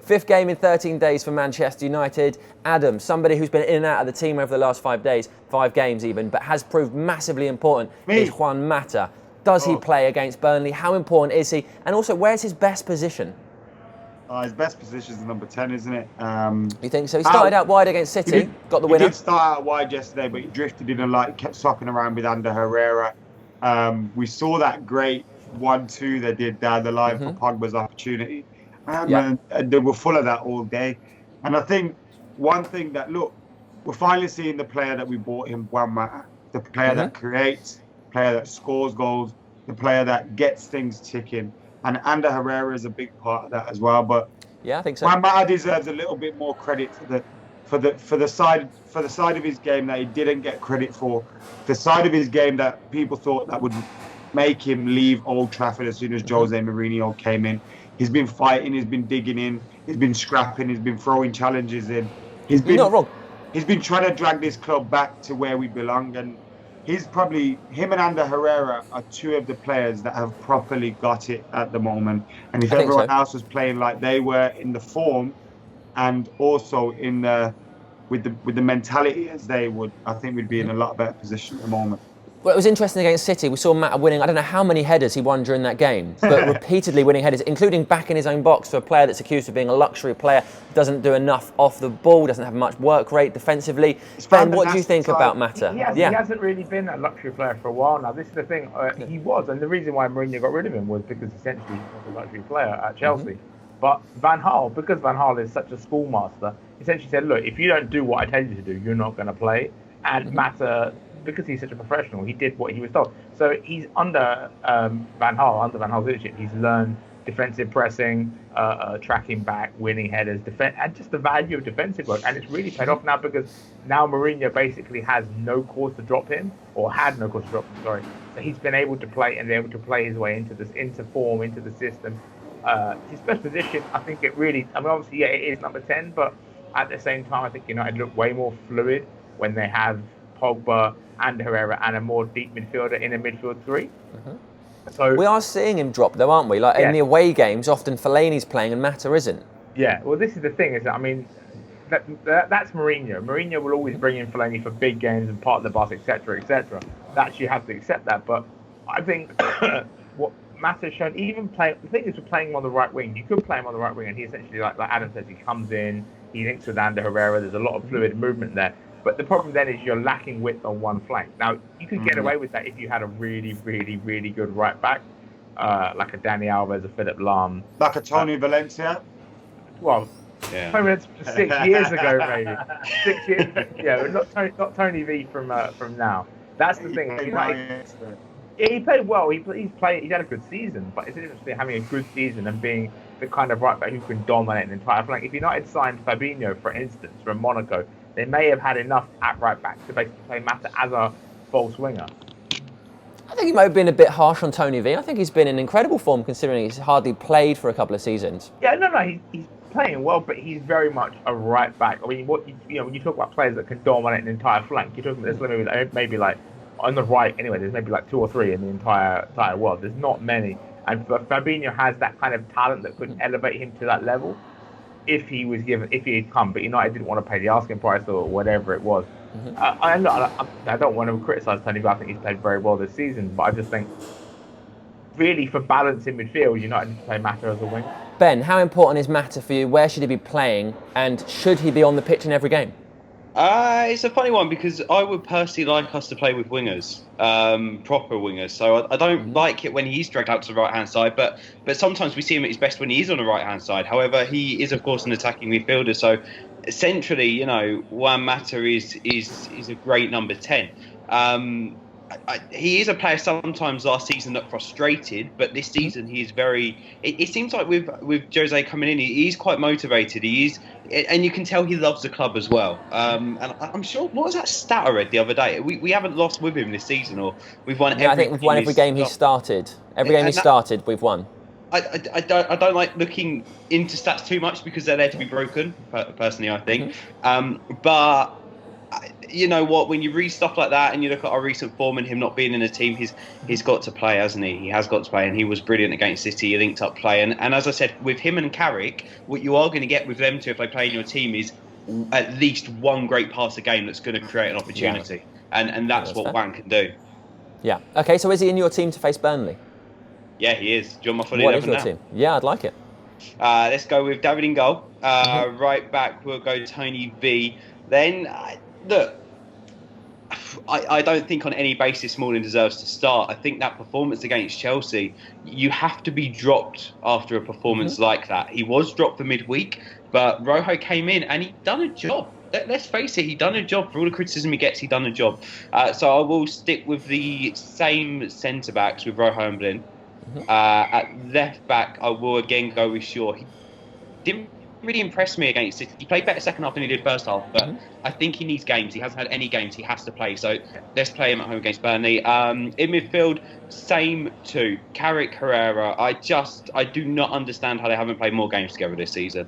Fifth game in 13 days for Manchester United. Adam, somebody who's been in and out of the team over the last 5 days, 5 games even, but has proved massively important is Juan Mata. Does he play against Burnley? How important is he? And also, where's his best position? His best position is number 10, isn't it? You think so? He started out wide against City, got the winner. He did start out wide yesterday, but he drifted in and kept swapping around with Ander Herrera. We saw that great 1-2 they did down the line for Pogba's opportunity. And they were full of that all day. And I think one thing that, we're finally seeing the player that we bought him, Juan Mata, the player that creates, the player that scores goals, the player that gets things ticking. And Ander Herrera is a big part of that as well. But yeah, I think so. Juan Mata deserves a little bit more credit for the side of his game that he didn't get credit for, the side of his game that people thought that would make him leave Old Trafford as soon as Jose Mourinho came in. He's been fighting, he's been digging in, he's been scrapping, he's been throwing challenges in. You're not wrong. He's been trying to drag this club back to where we belong, and him and Ander Herrera are two of the players that have properly got it at the moment. And if everyone else was playing like they were in the form and also with the mentality as they would, I think we'd be in a lot better position at the moment. Well, it was interesting against City. We saw Mata winning, I don't know how many headers he won during that game, but repeatedly winning headers, including back in his own box for a player that's accused of being a luxury player, doesn't do enough off the ball, doesn't have much work rate defensively. Ben, what do you think about Mata? He hasn't really been a luxury player for a while now. This is the thing, he was, and the reason why Mourinho got rid of him was because essentially he was a luxury player at Chelsea. But because Van Gaal is such a schoolmaster, essentially said, look, if you don't do what I tell you to do, you're not going to play. And Mata, because he's such a professional, he did what he was told. So he's under Van Gaal's leadership, he's learned defensive pressing, tracking back, winning headers, and just the value of defensive work. And it's really paid off now because now Mourinho basically has no cause to drop him, or had no cause to drop him, sorry. So he's been able to play and able to play his way into form, into the system. His best position, I think obviously, it is number 10, but at the same time, I think United look way more fluid when they have Pogba and Herrera and a more deep midfielder in a midfield 3. So we are seeing him drop though, aren't we? In the away games, often Fellaini's playing and Mata isn't. Yeah, well, this is the thing, is that, that's Mourinho. Mourinho will always bring in Fellaini for big games and part of the bus, etc., etc. That you have to accept that. But I think what Mata's shown, the thing is, we're playing him on the right wing. You could play him on the right wing, and he essentially, like Adam says, he comes in, he links with Ander Herrera. There's a lot of fluid movement there. But the problem then is you're lacking width on one flank. Now, you could get away with that if you had a really, really, really good right back, like a Dani Alves, a Philip Lahm. Like a Tony Valencia? Well, Tony Valencia 6 years ago, maybe. 6 years. Yeah, not Tony V from now. That's the thing. He played well. He had a good season, but it's interesting having a good season and being the kind of right back who can dominate an entire flank. If United signed Fabinho, for instance, from Monaco, they may have had enough at right back to basically play Mata as a false winger. I think he might have been a bit harsh on Tony V. I think he's been in incredible form considering he's hardly played for a couple of seasons. Yeah, no, he's playing well, but he's very much a right back. I mean, when you talk about players that can dominate an entire flank, you're talking about this maybe like on the right. Anyway, there's maybe like 2 or 3 in the entire world. There's not many, and Fabinho has that kind of talent that could elevate him to that level. If he had come, but United didn't want to pay the asking price or whatever it was. I don't want to criticise Tony, but I think he's played very well this season. But I just think, really, for balance in midfield, United need to play Mata as a winger. Ben, how important is Mata for you? Where should he be playing? And should he be on the pitch in every game? It's a funny one because I would personally like us to play with wingers, proper wingers. So I don't like it when he's dragged out to the right-hand side, but sometimes we see him at his best when he is on the right-hand side. However, he is, of course, an attacking midfielder. So essentially, Juan Mata is a great number 10. He is a player sometimes last season that frustrated, but this season he is very. It seems like with Jose coming in, he's quite motivated. He is, and you can tell he loves the club as well. And I'm sure, what was that stat I read the other day? We haven't lost with him this season, or we've won. I think we've won every game he started. Every game he started, we've won. I don't like looking into stats too much because they're there to be broken. Personally, I think, but. you know what? When you read stuff like that and you look at our recent form and him not being in a team, he's got to play, hasn't he? He has got to play, and he was brilliant against City. He linked up play, and as I said, with him and Carrick, what you are going to get with them two if they play in your team is at least one great pass a game that's going to create an opportunity, and that's what Juan can do. Yeah. Okay. So is he in your team to face Burnley? Yeah, he is. Do you want my full What 11 is your now? team? Yeah, I'd like it. Let's go with David in goal. Right back, we'll go Tony V. Then, look, I don't think on any basis Smalling deserves to start. I think that performance against Chelsea, you have to be dropped after a performance like that. He was dropped for midweek, but Rojo came in and he done a job. Let's face it, he done a job. For all the criticism he gets, he done a job. So I will stick with the same centre-backs with Rojo and Blin. At left back, I will again go with Shaw. He didn't really impress me against City. He played better second half than he did first half, but I think he needs games. He hasn't had any games. He has to play. So let's play him at home against Burnley. In midfield, same two. Carrick, Herrera. I do not understand how they haven't played more games together this season.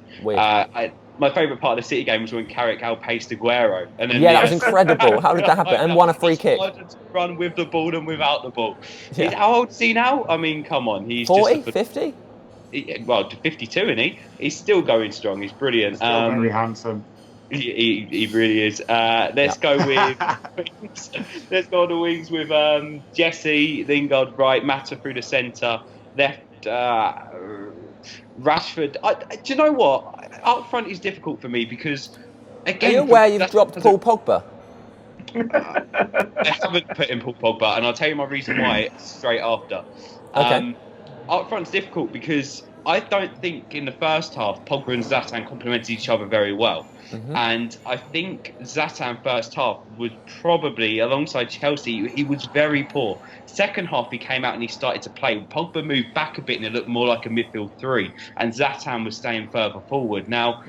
My favourite part of the City game was when Carrick outpaced Aguero. And then that was incredible. How did that happen? And won a free kick. Run with the ball and without the ball. Yeah. How old is he now? I mean, come on. He's 40, 50? Well, 52, isn't he? He's still going strong. He's brilliant. Still very handsome. He really is. Let's go with let's go on the wings with Jesse, Lingard right, Mata through the centre, left Rashford. Do you know what? Up front is difficult for me because again, are you aware you've dropped Paul Pogba? I haven't put in Paul Pogba, and I'll tell you my reason why straight after. Okay. Up front's difficult because I don't think in the first half Pogba and Zlatan complemented each other very well. And I think Zlatan first half was probably, alongside Chelsea, he was very poor. Second half he came out and he started to play. Pogba moved back a bit and it looked more like a midfield three, and Zlatan was staying further forward. Now,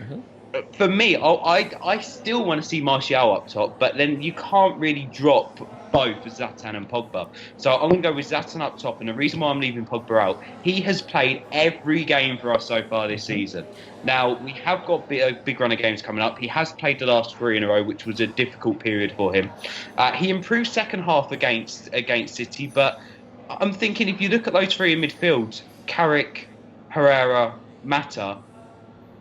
for me, I still want to see Martial up top, but then you can't really drop both Zlatan and Pogba. So I'm going to go with Zlatan up top, and the reason why I'm leaving Pogba out, he has played every game for us so far this season. Now, we have got a big run of games coming up. He has played the last 3 in a row, which was a difficult period for him. He improved second half against City, but I'm thinking if you look at those 3 in midfield, Carrick, Herrera, Mata,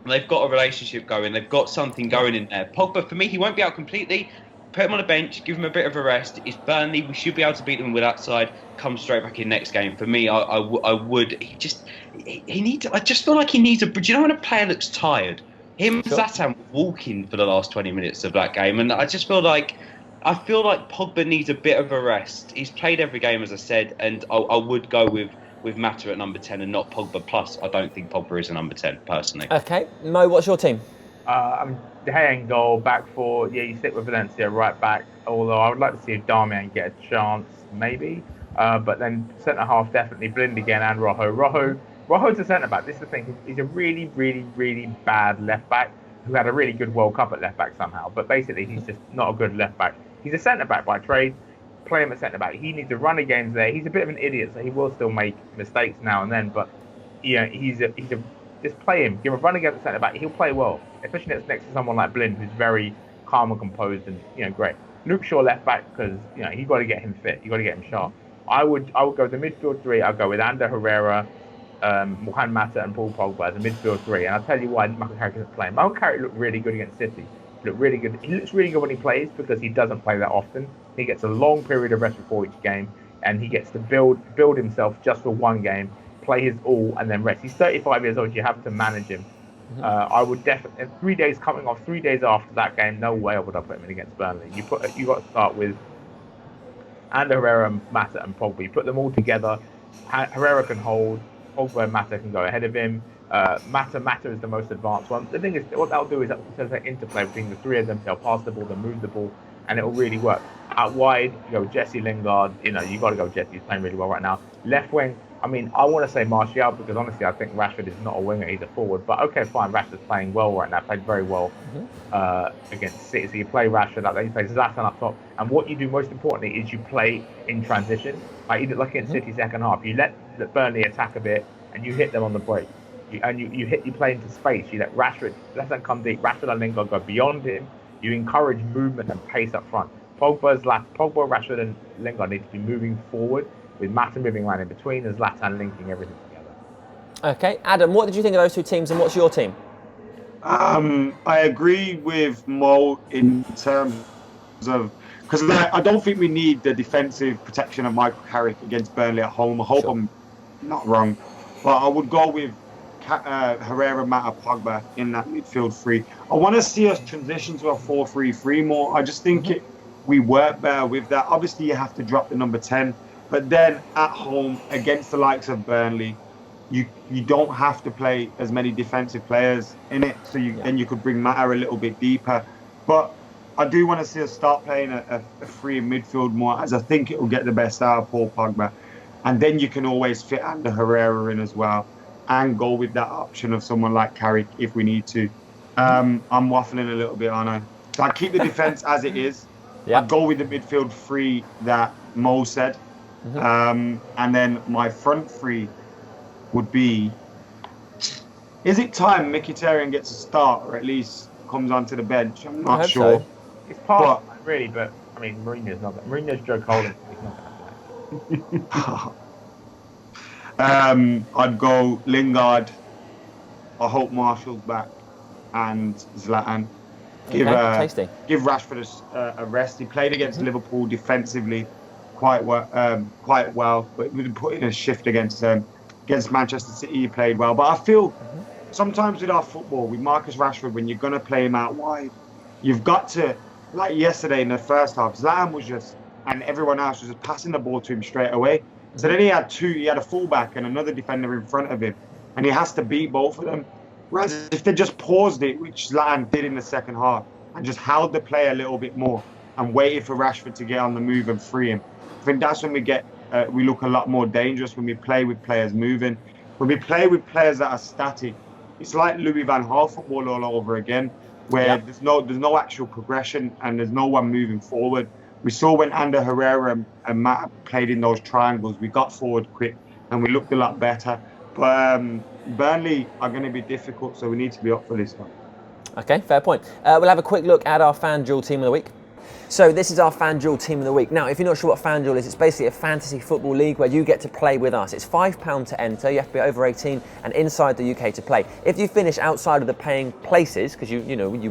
they've got a relationship going. They've got something going in there. Pogba, for me, he won't be out completely. Put him on the bench, give him a bit of a rest. It's Burnley. We should be able to beat them with that side. Come straight back in next game. For me, I would. He needs. I just feel like he needs a. Do you know when a player looks tired? Him and Zlatan were walking for the last 20 minutes of that game, and I just feel like Pogba needs a bit of a rest. He's played every game, as I said, and I would go with Mata at number 10 and not Pogba. Plus, I don't think Pogba is a number 10 personally. Okay, Mo, what's your team? I'm De Gea in goal, back 4. Yeah, you stick with Valencia right back. Although I would like to see if Darmian get a chance, maybe. But then centre half definitely Blind again and Rojo. Rojo's a centre back. This is the thing. He's a really, really, really bad left back who had a really good World Cup at left back somehow. But basically, he's just not a good left back. He's a centre back by trade. Play him at centre back. He needs to run the games there. He's a bit of an idiot, so he will still make mistakes now and then. But just play him. Give him a run against the centre back. He'll play well, especially next to someone like Blind, who's very calm and composed and great. Luke Shaw left back because you got to get him fit. You got to get him sharp. I would go to midfield 3. I'll go with Ander Herrera, Juan Mata, and Paul Pogba as a midfield 3. And I'll tell you why Michael Carrick isn't playing. Michael Carrick looked really good against City. He looks really good when he plays because he doesn't play that often. He gets a long period of rest before each game, and he gets to build himself just for one game, play his all, and then rest. He's 35 years old. You have to manage him. I would definitely 3 days coming off, 3 days after that game. No way would I put him in against Burnley. You got to start with Ander Herrera, Mata, and Pogba. You put them all together. Herrera can hold. Pogba and Mata can go ahead of him. Mata is the most advanced one. The thing is, what that'll do is that interplay between the 3 of them. They'll pass the ball, they'll move the ball, and it'll really work. Out wide, you go Jesse Lingard. You got to go Jesse. He's playing really well right now. Left wing, I want to say Martial because honestly, I think Rashford is not a winger. He's a forward. But okay, fine. Rashford's playing well right now. Played very well against City. So you play Rashford like that. You play Zlatan up top. And what you do most importantly is you play in transition. Like in City second half, you let Burnley attack a bit and you hit them on the break. You play into space. You let Rashford come deep. Rashford and Lingard go beyond him. You encourage movement and pace up front. Pogba, Rashford, and Lingard need to be moving forward, with Mata moving around in between, and Zlatan linking everything together. Okay, Adam, what did you think of those two teams, and what's your team? I agree with Mo in terms of, because I don't think we need the defensive protection of Michael Carrick against Burnley at home. I hope I'm not wrong, but I would go with Herrera, Mata, Pogba in that midfield three. I want to see us transition to a 4-3-3 more. I just think we work better with that. Obviously, you have to drop the number 10, but then at home against the likes of Burnley, you don't have to play as many defensive players in it, so then you could bring Mata a little bit deeper. But I do want to see us start playing a free midfield more, as I think it will get the best out of Paul Pogba. And then you can always fit Ander Herrera in as well, and go with that option of someone like Carrick if we need to. I'm waffling a little bit, aren't I? So I keep the defence as it is. I'd go with the midfield three that Mo said. And then my front three would be, is it time Mkhitaryan gets a start, or at least comes onto the bench? I'm not sure. So. It's part of it, really, but I mean, Mourinho's not that. Mourinho's Joe Colin. He's not that play. I'd go Lingard. I hope Marshall's back, and Zlatan. Give Rashford a rest. He played against Liverpool defensively quite well, but we put in a shift against Manchester City. He played well, but I feel sometimes with our football, with Marcus Rashford, when you're going to play him out wide, you've got to, like yesterday in the first half, Zlatan was just, and everyone else was just passing the ball to him straight away. So then he had a fullback and another defender in front of him, and he has to beat both of them. Whereas if they just paused it, which Zlatan did in the second half, and just held the play a little bit more and waited for Rashford to get on the move and free him, I think that's when we look a lot more dangerous, when we play with players moving. When we play with players that are static, it's like Louis van Gaal football all over again, where there's no actual progression and there's no one moving forward. We saw when Ander Herrera and Matt played in those triangles, we got forward quick and we looked a lot better. But Burnley are going to be difficult, so we need to be up for this one. Okay, fair point. We'll have a quick look at our FanDuel team of the week. So this is our FanDuel team of the week. Now, if you're not sure what FanDuel is, it's basically a fantasy football league where you get to play with us. It's £5 to enter. You have to be over 18 and inside the UK to play. If you finish outside of the paying places, because you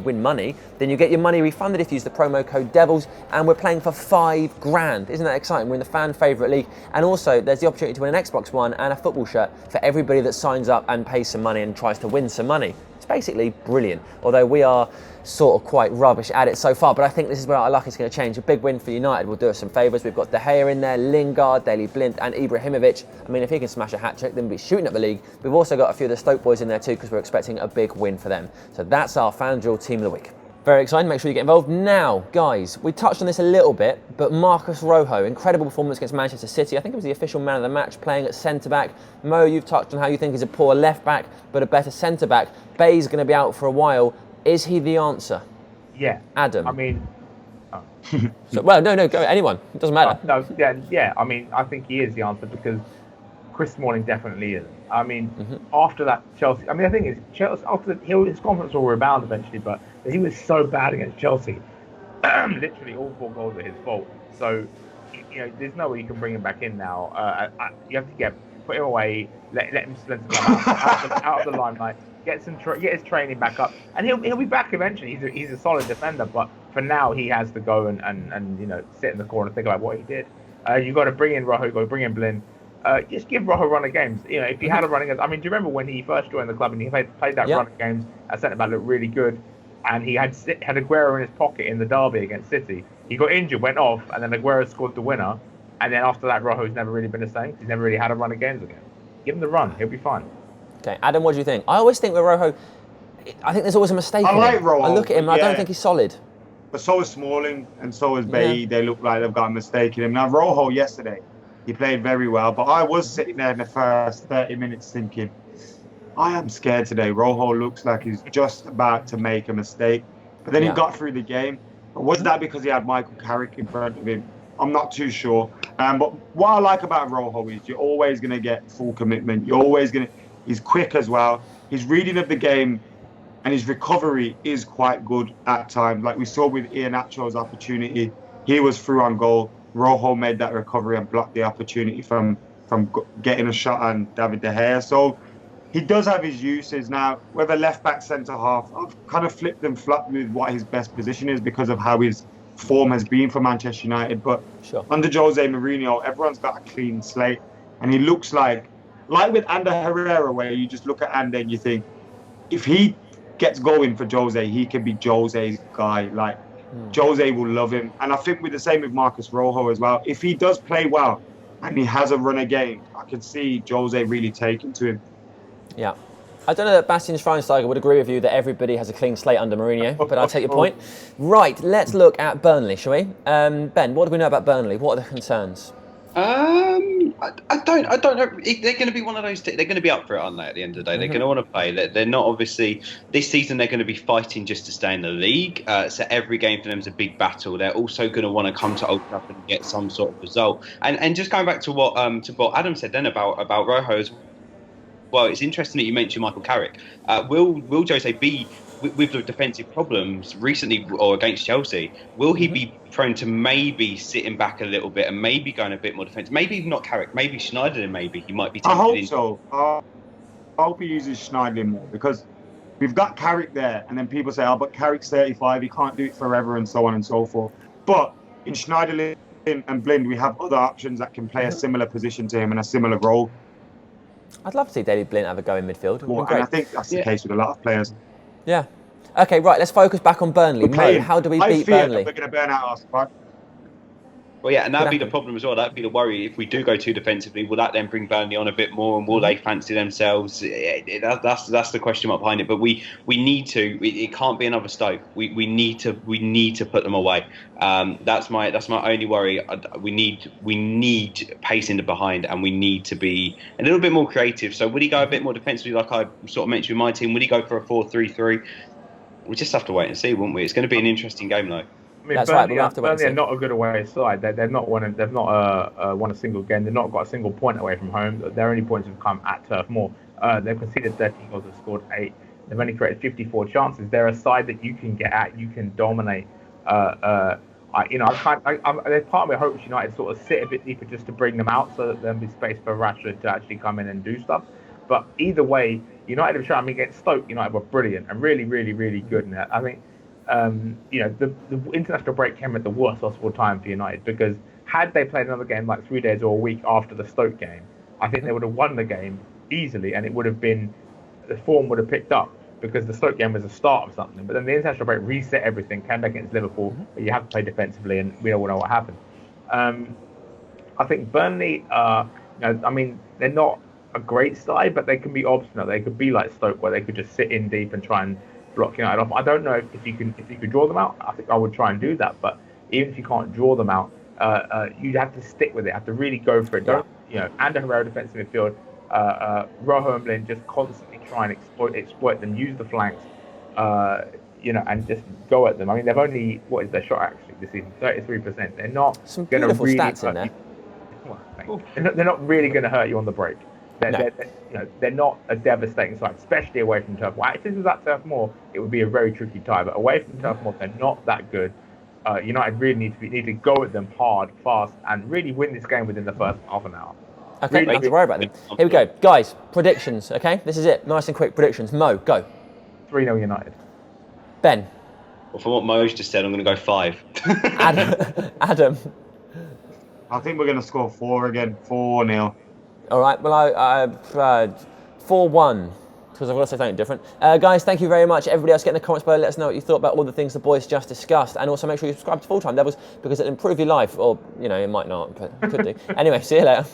win money, then you get your money refunded if you use the promo code DEVILS, and we're playing for £5,000. Isn't that exciting? We're in the fan favourite league, and also there's the opportunity to win an Xbox One and a football shirt for everybody that signs up and pays some money and tries to win some money. It's basically brilliant, although we are sort of quite rubbish at it so far, but I think this is where our luck is going to change. A big win for United will do us some favours. We've got De Gea in there, Lingard, Daley Blind and Ibrahimovic. I mean, if he can smash a hat-trick, then we'll be shooting up the league. We've also got a few of the Stoke boys in there too, because we're expecting a big win for them. So that's our FanDuel team of the week. Very exciting, make sure you get involved. Now, guys, we touched on this a little bit, but Marcos Rojo, incredible performance against Manchester City. I think it was the official man of the match, playing at centre-back. Mo, you've touched on how you think he's a poor left-back, but a better centre-back. Bay's going to be out for a while. Is he the answer? Yeah. Adam? I mean... So, well, no, go, anyone. It doesn't matter. I mean, I think he is the answer, because Chris Smalling definitely is. I mean, after that Chelsea... I mean, the thing is, Chelsea, his confidence will rebound eventually, but he was so bad against Chelsea. Literally, all 4 goals are his fault. So, there's no way you can bring him back in now. You have to put him away, let him spend some time out of the limelight, get his training back up, and he'll be back eventually. He's a solid defender, but for now he has to go and sit in the corner and think about what he did. You've got to bring in Rojo, bring in Blind. Just give Rojo a run of games. If he had a run of games, I mean, do you remember when he first joined the club and he played that run of games? At centre back looked really good, and he had Aguero in his pocket in the derby against City. He got injured, went off, and then Aguero scored the winner. And then after that, Rojo's never really been the same. He's never really had a run of games again. Give him the run; he'll be fine. Okay, Adam, what do you think? I always think with Rojo, I think there's always a mistake. I like Rojo. I look at him, and I don't think he's solid. But so is Smalling, and so is Bailly. Yeah. They look like they've got a mistake in him. Now, Rojo yesterday, he played very well, but I was sitting there in the first 30 minutes thinking, I am scared today. Rojo looks like he's just about to make a mistake. But then he got through the game. But was that because he had Michael Carrick in front of him? I'm not too sure. But what I like about Rojo is you're always going to get full commitment. He's quick as well. His reading of the game and his recovery is quite good at times. Like we saw with Iheanacho's opportunity, he was through on goal. Rojo made that recovery and blocked the opportunity from getting a shot on David De Gea. So he does have his uses now. Whether left back, centre half, I've kind of flipped and flopped with what his best position is because of how his form has been for Manchester United. But under Jose Mourinho, everyone's got a clean slate, and he looks like with Ander Herrera, where you just look at Ander and you think, if he gets going for Jose, he can be Jose's guy. Like Jose will love him, and I think with the same with Marcos Rojo as well. If he does play well and he has a run of game, I can see Jose really taking to him. Yeah. I don't know that Bastian Schweinsteiger would agree with you that everybody has a clean slate under Mourinho, but I'll take your point. Right, let's look at Burnley, shall we? Ben, what do we know about Burnley? What are the concerns? I don't know. They're going to be one of those. They're going to be up for it, aren't they? At the end of the day, they're going to want to play. They're not obviously this season. They're going to be fighting just to stay in the league. So every game for them is a big battle. They're also going to want to come to Old Trafford and get some sort of result. And just going back to what Adam said then about Rojo as well. It's interesting that you mentioned Michael Carrick. Will Jose be with the defensive problems recently or against Chelsea? Will he be prone to maybe sitting back a little bit and maybe going a bit more defensive? Maybe not Carrick, maybe Schneiderlin. Maybe he might be tempted. I hope so. I hope he uses Schneiderlin more, because we've got Carrick there, and then people say, "Oh, but Carrick's 35, he can't do it forever," and so on and so forth. But in Schneiderlin and Blind, we have other options that can play a similar position to him and a similar role. I'd love to see David Blind have a go in midfield. Well, and I think that's the case with a lot of players. Yeah. Okay, right, let's focus back on Burnley. Mo, how do we beat Burnley? We're going to burn out our squad. Well, yeah, and that'd be the problem as well. That'd be the worry. If we do go too defensively, will that then bring Burnley on a bit more, and will they fancy themselves? That's the question mark behind it. But we need to. It can't be another Stoke. We need to put them away. That's my only worry. We need pace in the behind, and we need to be a little bit more creative. So would he go a bit more defensively, like I sort of mentioned with my team? Would he go for a 4-3-3? We just have to wait and see, won't we? It's going to be an interesting game, though. I mean, That's Burnley, right, we'll have to wait and see. Burnley are not a good away side. They've not won a single game. They've not got a single point away from home. Their only points have come at Turf Moor. They've conceded 13 goals and scored 8. They've only created 54 chances. They're a side that you can get at. You can dominate. There's part of me hopes United sort of sit a bit deeper just to bring them out, so that there'll be space for Rashford to actually come in and do stuff. But either way, United have shown. I mean, against Stoke, United were brilliant and really, really, really good in that. I think. The international break came at the worst possible time for United, because had they played another game like 3 days or a week after the Stoke game, I think they would have won the game easily, and it would have been, the form would have picked up, because the Stoke game was a start of something. But then the international break reset everything, came back against Liverpool, but you have to play defensively, and we all know what happened. I think Burnley, they're not a great side, but they can be obstinate. They could be like Stoke, where they could just sit in deep and try and block United off. I don't know if you could draw them out. I think I would try and do that, but even if you can't draw them out, you'd have to stick with it. Have to really go for it. Don't Ander Herrera defensive midfield, Rojo and Blind just constantly try and exploit them, use the flanks, and just go at them. I mean, they've only, what is their shot actually this season? 33%. They're not some going to beautiful really stats in there. They're not really going to hurt you on the break. They're not a devastating side, especially away from Turf Moor. If this was at Turf Moor, it would be a very tricky tie. But away from Turf Moor, they're not that good. United really need to go at them hard, fast, and really win this game within the first half an hour. Okay, really, don't have to worry about them. Here we go, guys. Predictions. Okay, this is it. Nice and quick predictions. Mo, go. 3-0 United. Ben. Well, from what Mo's just said, I'm going to go 5. Adam. I think we're going to score 4 again. 4-0. All right, well, I 4-1, because I've got to say something different. Guys, thank you very much. Everybody else, get in the comments below. Let us know what you thought about all the things the boys just discussed. And also make sure you subscribe to Full Time Devils, because it'll improve your life. Or, it might not, but it could do. Anyway, see you later.